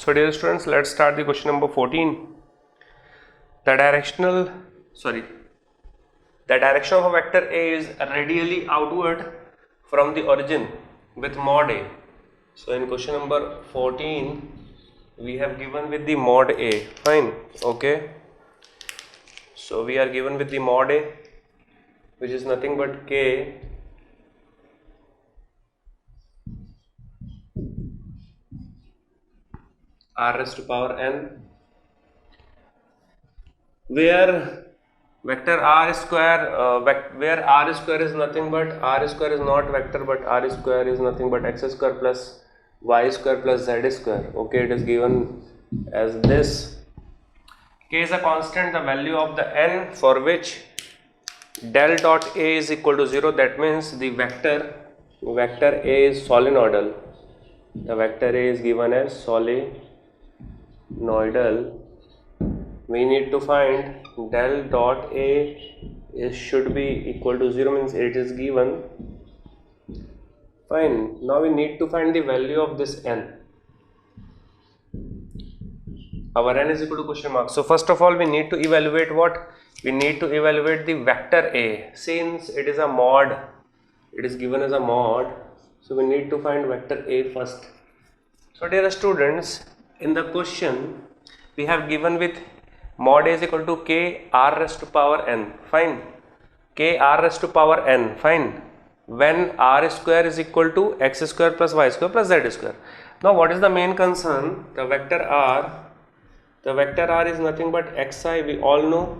So dear students, let's start the question number 14. The direction of a vector A is radially outward from the origin with mod A. So in question number 14 we have given with the mod A. Fine. Okay, so we are given with the mod A, which is nothing but K r raised to power n, where vector r square where r square is nothing but r square is not vector, but r square is nothing but x square plus y square plus z square. Okay, it is given as this. K is a constant, the value of the n for which del dot A is equal to 0. That means the vector A is solenoidal. The vector A is given as solenoidal. We need to find del dot A should be equal to 0, means it is given. Fine. Now we need to find the value of this n. Our n is equal to question mark. So first of all we need to evaluate what? We need to evaluate the vector A. Since it is a mod, it is given as a mod, so we need to find vector A first. So dear students, in the question we have given with mod A is equal to k r raised to power n. Fine. K r raised to power n. Fine. When r square is equal to x square plus y square plus z square. Now what is the main concern? The vector r is nothing but xi, we all know,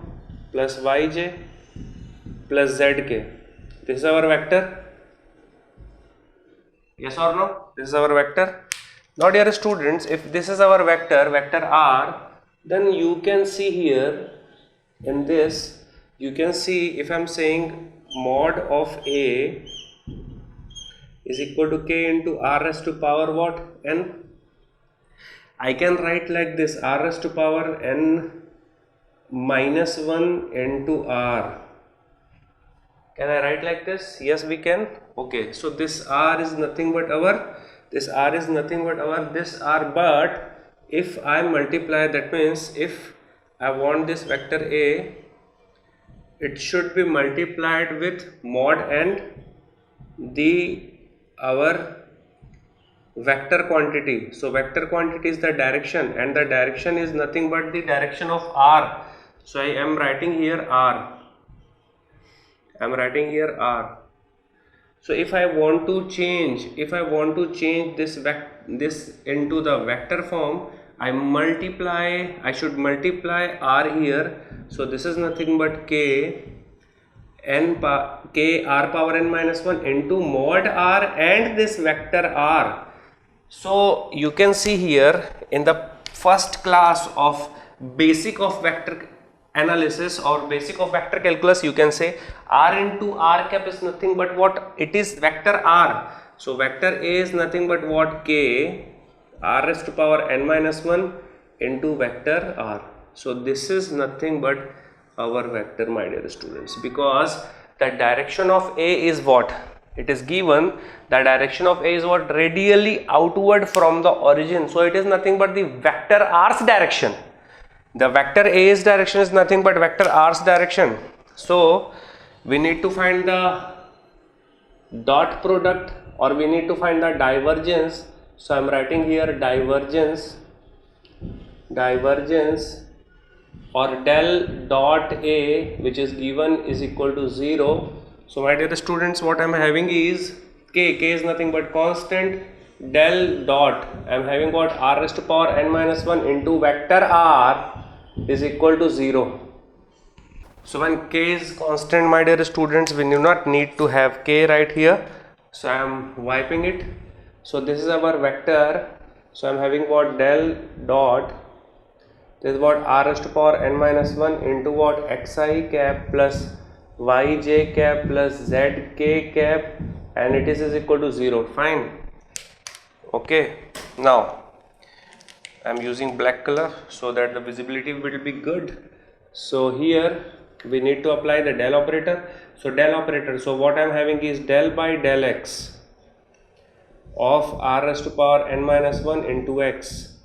plus yj plus zk. This is our vector. Yes or no? This is our vector. Now dear students, if this is our vector r, then you can see here in this, you can see if I am saying mod of A is equal to k into r raised to power what? N. I can write like this, r raised to power n minus 1 into r. Can I write like this? Yes, we can. Okay, so this r is nothing but our this r, but if I multiply, that means if I want this vector A, it should be multiplied with mod and our vector quantity. So vector quantity is the direction, and the direction is nothing but the direction of r. So I am writing here r. So if I want to change this into the vector form, I should multiply r here. So this is nothing but k r power n minus 1 into mod r and this vector r. So you can see here in the first class of basic of vector analysis or basic of vector calculus, you can say r into r cap is nothing but what? It is vector r. So vector A is nothing but what? K r raised to power n minus 1 into vector r. So this is nothing but our vector, my dear students, because the direction of A is what? It is given, the direction of A is what? Radially outward from the origin. So it is nothing but the vector r's direction. The vector A's direction is nothing but vector r's direction. So we need to find the dot product, or we need to find the divergence. So I am writing here divergence or del dot A, which is given, is equal to 0. So my dear students, what I am having is k is nothing but constant, del dot I am having what? R raised to power n minus 1 into vector r is equal to 0. So when k is constant, my dear students, we do not need to have k right here. So I am wiping it. So this is our vector. So I am having what? Del dot, this is what? R raised to power n minus 1 into what? Xi cap plus yj cap plus zk cap, and it is equal to 0. Fine. Okay, now I am using black color so that the visibility will be good. So here we need to apply the del operator. So del operator, so what I am having is del by del x of r raised to power n minus 1 into x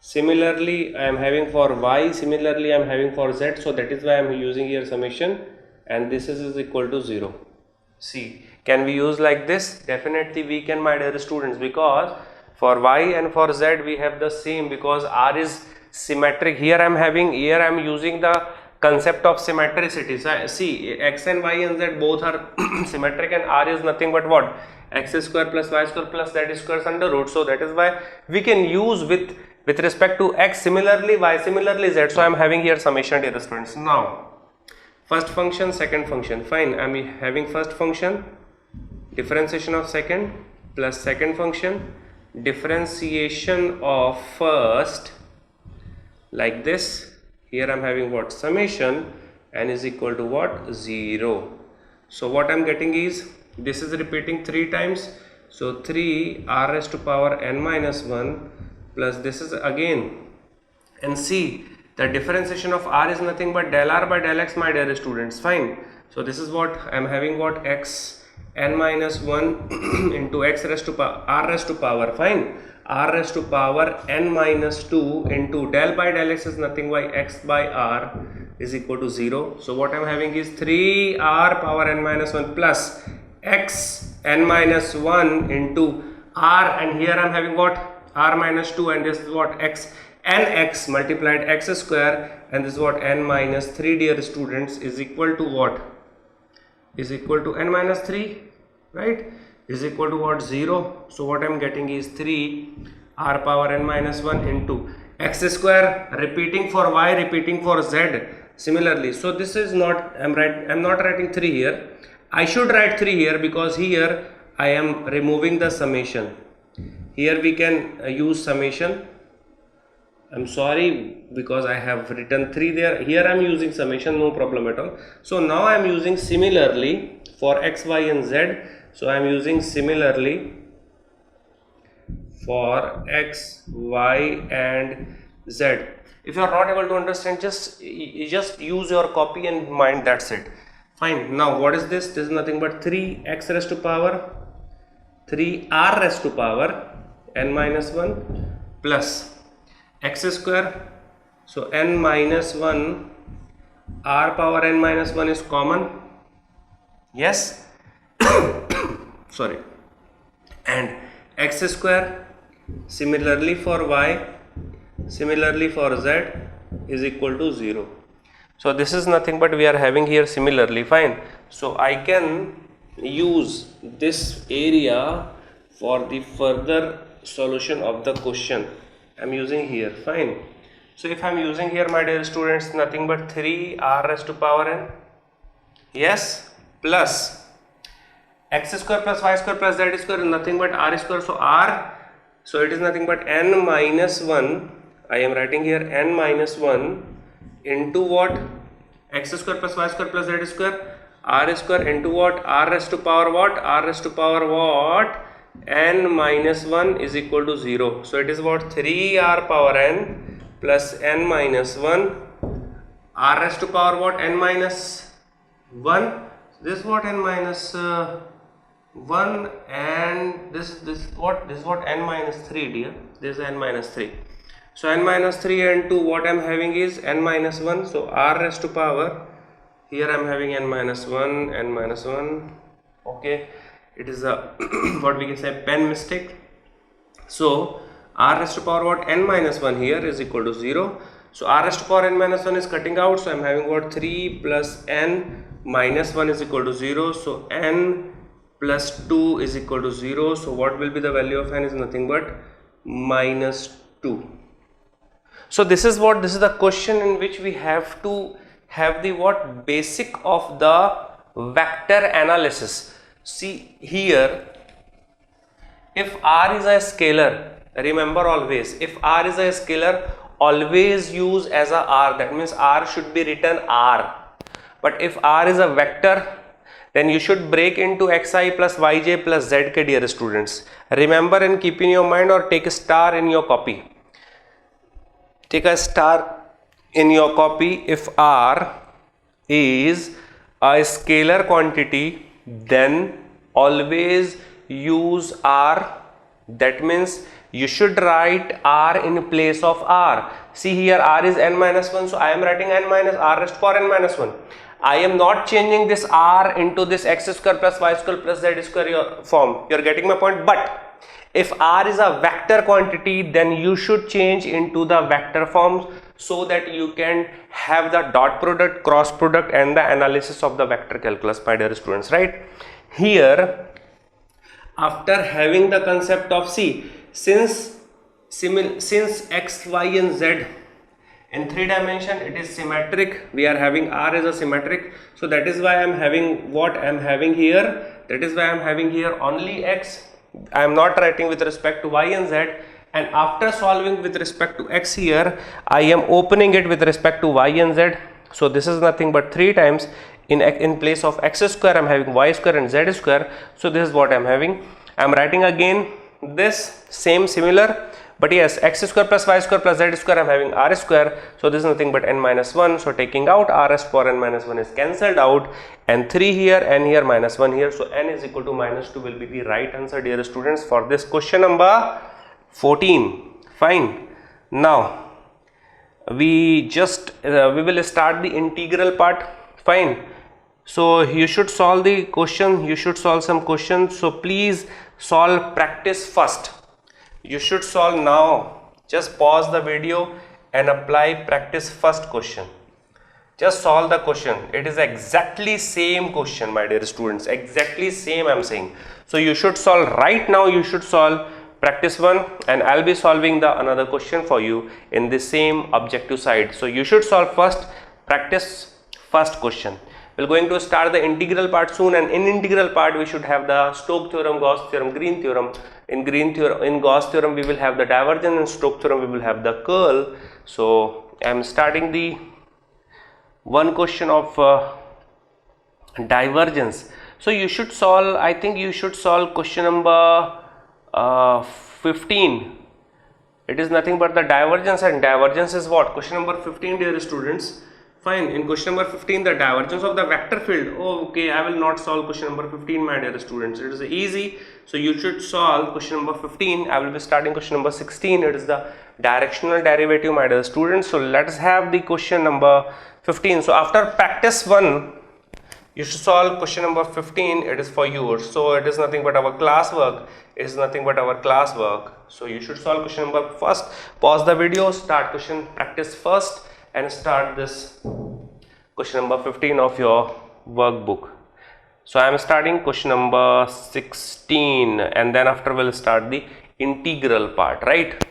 Similarly I am having for y, similarly I am having for z, so that is why I am using here summation, and this is equal to 0. See, can we use like this? Definitely we can, my dear students, because for y and for z we have the same, because r is symmetric. Here I am using the concept of symmetricity. So see, x and y and z both are symmetric, and r is nothing but what? X square plus y square plus z square under root. So that is why we can use with respect to x similarly, y similarly, z. So I am having here summation, dear students. Now first function, second function, fine. I am having first function, differentiation of second, plus second function, differentiation of first, like this. Here I am having what? Summation, n is equal to what? 0. So what I am getting is, this is repeating 3 times, so 3 r raised to power n minus 1 plus this is again, and see, the differentiation of r is nothing but del r by del x, my dear students, fine. So this is what I am having, what? X n minus 1 into x raised to power r raised to power, fine, r raised to power n minus 2 into del by del x is nothing by x by r is equal to 0. So what I am having is 3r power n minus 1 plus x n minus 1 into r, and here I am having what? R minus 2, and this is what? X n x multiplied x square, and this is what? N minus 3, dear students, is equal to what? Is equal to n minus 3, right? Is equal to what? 0. So what I am getting is 3 r power n minus 1 into x square, repeating for y, repeating for z similarly. So this is not, I am not writing 3 here. I should write 3 here, because here I am removing the summation. Here we can use summation. I'm sorry, because I have written 3 there. Here I am using summation, no problem at all. So now I am using similarly for x, y and z. So I am using similarly for x, y and z. If you are not able to understand, just use your copy and mind, that's it. Fine. Now what is this? This is nothing but 3x raised to power 3r raised to power n minus 1 plus x square. So n minus 1 r power n minus 1 is common, yes. Sorry, and x square, similarly for y, similarly for z is equal to 0. So this is nothing but we are having here similarly, fine. So I can use this area for the further solution of the question. I am using here, fine. So if I am using here, my dear students, nothing but 3r raised to power n, yes, plus x square plus y square plus z square is nothing but r square. So r, so it is nothing but n minus 1. I am writing here n minus 1 into what? X square plus y square plus z square, r square into what? R raised to power what? R raised to power what? N minus 1 is equal to 0. So it is what? 3r power n plus n minus 1, r raised to power what? N minus 1. This is what? N minus 1, and this what? This is what? N minus 3, dear. This is n minus 3. So n minus 3 and 2, what I am having is n minus 1. So r raised to power, here I am having n minus 1, n minus 1. Okay, it is a what we can say, pen mistake. So r raised to power what? N minus 1 here is equal to 0. So r raised to power n minus 1 is cutting out. So I am having what? 3 plus n minus 1 is equal to 0. So n plus 2 is equal to 0. So what will be the value of n is nothing but minus 2. So this is what, this is the question in which we have to have the what? Basic of the vector analysis. See here, if r is a scalar, remember always, if r is a scalar, always use as a r, that means r should be written r. But if r is a vector, then you should break into xi plus yj plus zk, dear students. Remember and keep in your mind, or take a star in your copy. Take a star in your copy. If r is a scalar quantity, then always use r. That means you should write r in place of r. See here, r is n minus 1, so I am writing n minus r raised to power n minus 1. I am not changing this r into this x square plus y square plus z square form. You are getting my point? But if r is a vector quantity, then you should change into the vector forms so that you can have the dot product, cross product and the analysis of the vector calculus, my dear students, right? Here, after having the concept of C, since x, y and z in 3 dimension it is symmetric, we are having r as a symmetric, so that is why I am having what I am having here. That is why I am having here only x. I am not writing with respect to y and z, and after solving with respect to x here, I am opening it with respect to y and z. So this is nothing but 3 times in place of x square I am having y square and z square. So this is what I am having. I am writing again this similar, but yes, x square plus y square plus z square I am having r square. So this is nothing but n minus 1. So taking out r raised to power n minus 1 is cancelled out, and 3 here, n here, minus 1 here. So n is equal to minus 2 will be the right answer, dear students, for this question number 14. Fine. Now we will start the integral part. Fine. So you should solve the question, you should solve some questions. So please solve practice first. You should solve now. Just pause the video and apply practice first question. Just solve the question. It is exactly same question, my dear students, exactly same I am saying. So you should solve right now. You should solve practice 1, and I'll be solving the another question for you in the same objective side. So you should solve first practice first question. We're going to start the integral part soon, and in integral part we should have the Stokes theorem, Gauss theorem, Green theorem. In Gauss theorem we will have the divergence, and Stokes theorem we will have the curl. So I am starting the one question of divergence. So you should solve, I think you should solve question number 15. It is nothing but the divergence, and divergence is what? Question number 15, dear students. Fine. In question number 15, the divergence of the vector field. Oh, okay, I will not solve question number 15, my dear students. It is easy. So you should solve question number 15. I will be starting question number 16. It is the directional derivative, my dear students. So let us have the question number 15. So after practice 1, you should solve question number 15. It is for yours. So it is nothing but our classwork. It is nothing but our classwork. So you should solve question number first. Pause the video, start question practice first, and start this question number 15 of your workbook. So I am starting question number 16, and then after we'll start the integral part, right?